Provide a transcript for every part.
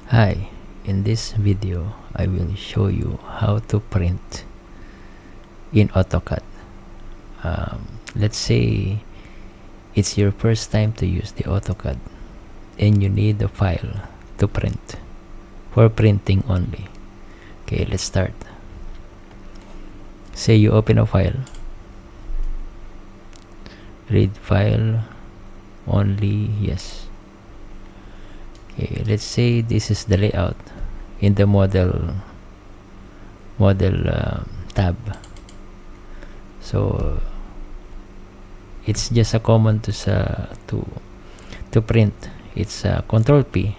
Hi, in this video I will show you how to print in AutoCAD. Let's say it's your first time to use the AutoCAD and you need a file to print for printing only. Okay, let's start. Say you open a file, read file only, yes. Okay, let's say this is the layout in the model tab. So it's just a common to print. It's Ctrl P.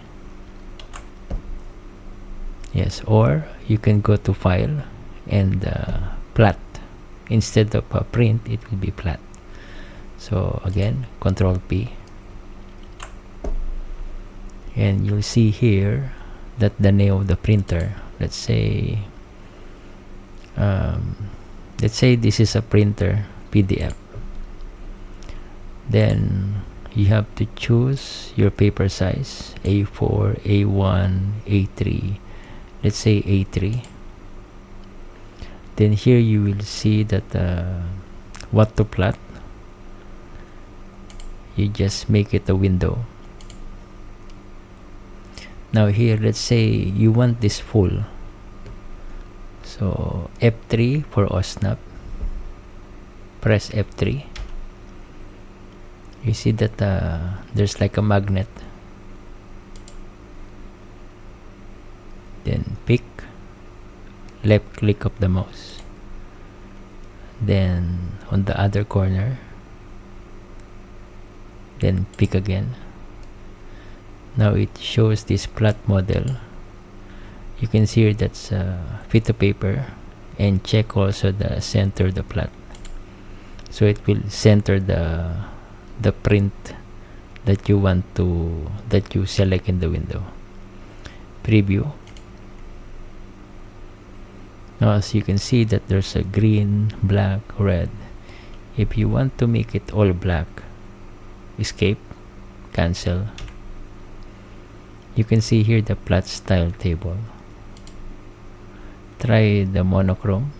Yes, or you can go to file and plot. Instead of print, it will be plot. So again, Ctrl P. And you'll see here that the name of the printer, let's say this is a printer PDF. Then you have to choose your paper size, A4, A1, A3, let's say A3. Then here you will see that what to plot. You just make it a window. Now here, let's say you want this full. So F3 for OSNAP. Press F3. You see that there's like a magnet. Then pick, left click of the mouse. Then on the other corner, then pick again. Now it shows this plot model. You can see here that's fit to paper, and check also the center of the plot. So it will center the print that you want to select in the window. Preview. Now as you can see that there's a green, black, red. If you want to make it all black, escape, cancel. You can see here the plot style table. Try the monochrome.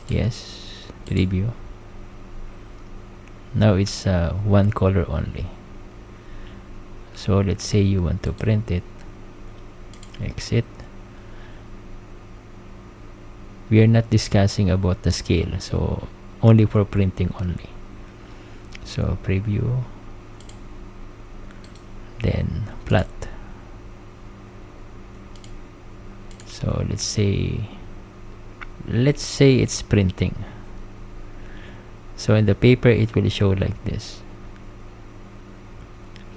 Yes, preview. Now it's one color only. So let's say you want to print it. Exit. We are not discussing about the scale, so only for printing only. So preview, then plot. So let's say it's printing. So in the paper it will show like this.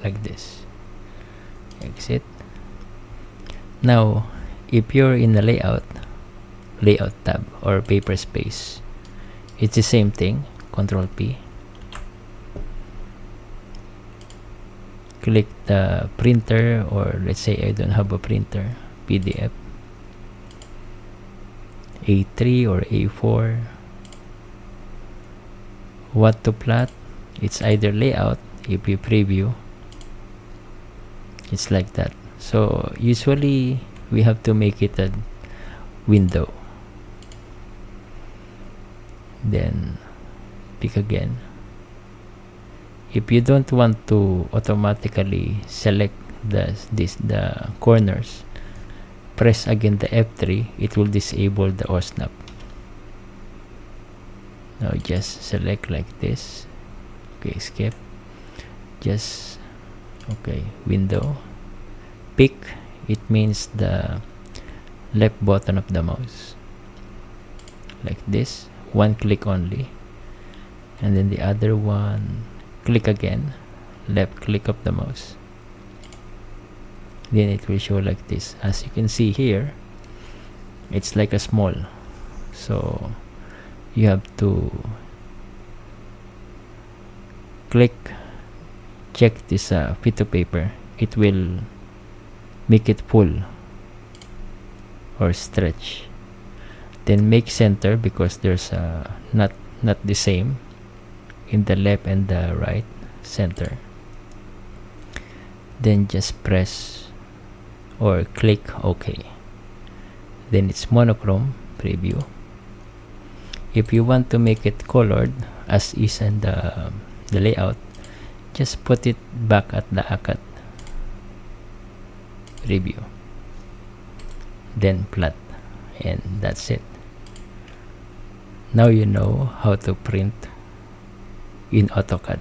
Exit. Now if you're in the layout tab or paper space, it's the same thing. Ctrl P. Click the printer, or let's say I don't have a printer, PDF, A3 or A4. What to plot? It's either layout. If you preview, it's like that. So usually we have to make it a window. Then pick again. If you don't want to automatically select the corners, press again the F3. It will disable the OSNAP. Now just select like this. Okay, skip. Just okay, window. Pick, it means the left button of the mouse. Like this. One click only. And then the other one, click again, left click of the mouse. Then it will show like this. As you can see here, it's like a small. So you have to click, check this fit to paper. It will make it full or stretch. Then make center, because there's not the same in the left and the right center. Then just press or click OK. Then it's monochrome, preview. If you want to make it colored as is in the layout, just put it back at the ACAD, preview, then plot, and that's it. Now you know how to print in AutoCAD.